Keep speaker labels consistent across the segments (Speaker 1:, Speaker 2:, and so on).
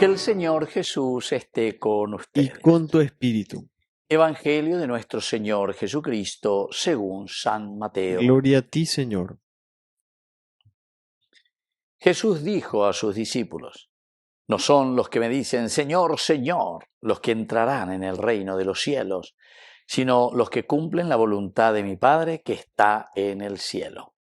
Speaker 1: Que el Señor Jesús esté con
Speaker 2: y
Speaker 1: ustedes.
Speaker 2: con tu espíritu.
Speaker 1: Evangelio de nuestro Señor Jesucristo según San Mateo.
Speaker 2: Gloria a ti, Señor.
Speaker 1: Jesús dijo a sus discípulos: no son los que me dicen Señor, Señor, los que entrarán en el reino de los cielos, sino los que cumplen la voluntad de mi Padre que está en el cielo.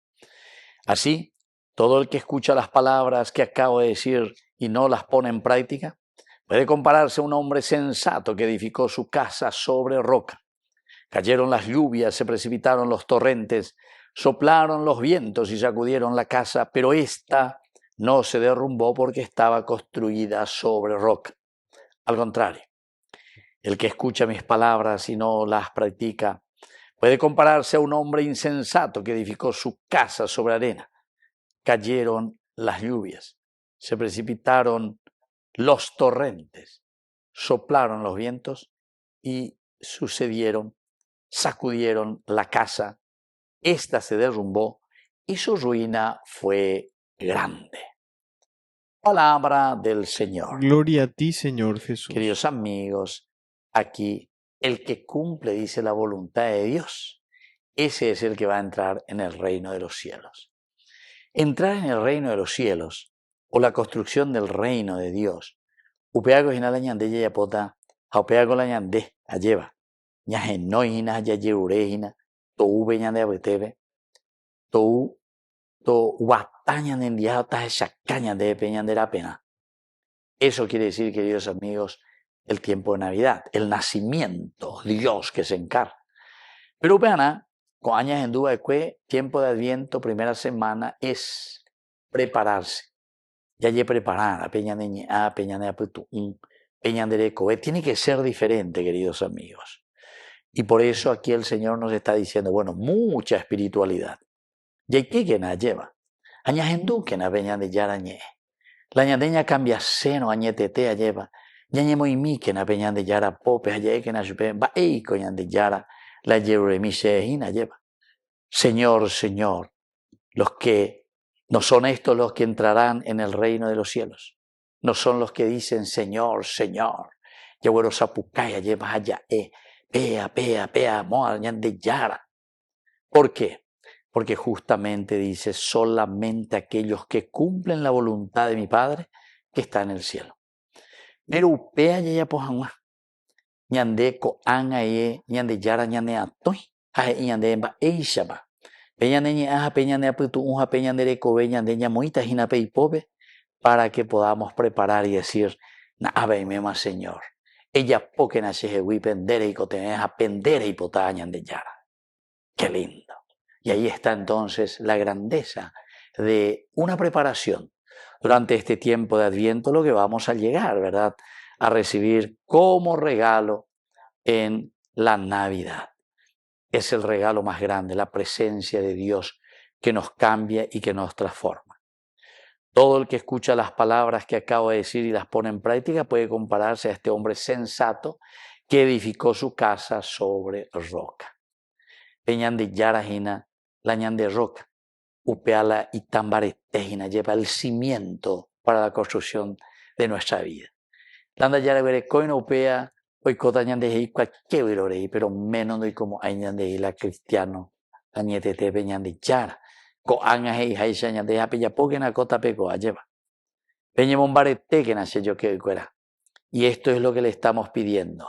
Speaker 1: Así, todo el que escucha las palabras que acabo de decir y no las pone en práctica, puede compararse a un hombre sensato que edificó su casa sobre roca. Cayeron las lluvias, se precipitaron los torrentes, soplaron los vientos y sacudieron la casa, pero ésta no se derrumbó porque estaba construida sobre roca. Al contrario, el que escucha mis palabras y no las practica puede compararse a un hombre insensato que edificó su casa sobre arena. Cayeron las lluvias, se precipitaron los torrentes, soplaron los vientos y sacudieron la casa. Esta se derrumbó y su ruina fue grande. Palabra del Señor.
Speaker 2: Gloria a ti, Señor Jesús.
Speaker 1: Queridos amigos, aquí el que cumple, dice, la voluntad de Dios, ese es el que va a entrar en el reino de los cielos. Entrar en el reino de los cielos, o la construcción del reino de Dios, upeago hina la ñande yayapota, upeago la ñande ayeva, ñaje hina yayeure hina, to ube ñande abetebe, to guataña nendiado ta shacaña de peñandera pena. Eso quiere decir, queridos amigos, el tiempo de Navidad, el nacimiento, Dios que se encarna. Pero vean, con años en duda de tiempo de Adviento, primera semana, es prepararse. Ya preparada, peña de tiene que ser diferente, queridos amigos. Y por eso aquí el Señor nos está diciendo, bueno, mucha espiritualidad. ¿Y qué que nos lleva? Añajendu que na peña de yarañe. La ñandeña cambia seno añetete lleva. Ñañe muy mi que na peña de yara pope, aye que na chupe, va eiko ñan de yara, la yeuremiche hina lleva. Señor, Señor, los que no son estos los que entrarán en el reino de los cielos. No son los que dicen Señor, Señor. Yagüero sapucaya lleva allá, pea, moa, ñan de yara. ¿Por qué? Porque justamente dice solamente aquellos que cumplen la voluntad de mi Padre que está en el cielo. Pero upea ya pojanwa. Ñande ko anaye, ñande yara ñande atoy, aje ñande emba eishaba. Peñande ñaja peñande aputu unja peñande recobe ñande ñamoita jinape y pobe, para que podamos preparar y decir, na abeimema Señor. Ella poque na shehewi pendere y coteneja pendere y potá ñande yara. Qué lindo. Y ahí está entonces la grandeza de una preparación. Durante este tiempo de Adviento lo que vamos a llegar, ¿verdad?, a recibir como regalo en la Navidad. Es el regalo más grande, la presencia de Dios que nos cambia y que nos transforma. Todo el que escucha las palabras que acabo de decir y las pone en práctica puede compararse a este hombre sensato que edificó su casa sobre roca. Peñan de yarajina, la ñan de roca, upeala y tambaretejina, lleva el cimiento para la construcción de nuestra vida. Landa yara verecoina upea, hoy cota ñan de hei cualquier virorei, pero menos de como hay ñan de la cristiano, la nietete peñan de yara, co anga hei haisha ñan de apella poquena cota peco lleva. Peñemon barete que nace yo que cuera. Y esto es lo que le estamos pidiendo,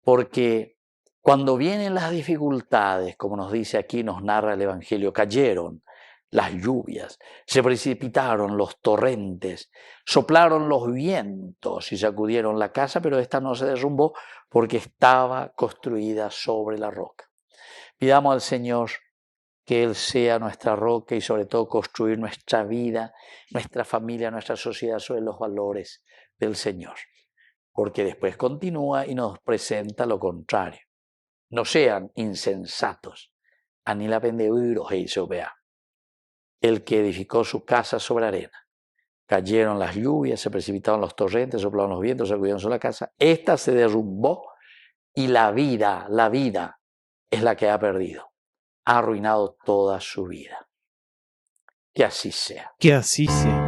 Speaker 1: porque cuando vienen las dificultades, como nos dice aquí, nos narra el Evangelio, cayeron las lluvias, se precipitaron los torrentes, soplaron los vientos y sacudieron la casa, pero esta no se derrumbó porque estaba construida sobre la roca. Pidamos al Señor que Él sea nuestra roca y sobre todo construir nuestra vida, nuestra familia, nuestra sociedad sobre los valores del Señor. Porque después continúa y nos presenta lo contrario. No sean insensatos, ani la pendeuros hizo vea. El que edificó su casa sobre arena. Cayeron las lluvias, se precipitaron los torrentes, soplaron los vientos, sacudieron sobre la casa. Esta se derrumbó y la vida es la que ha perdido. Ha arruinado toda su vida. Que así sea.
Speaker 2: Que así sea.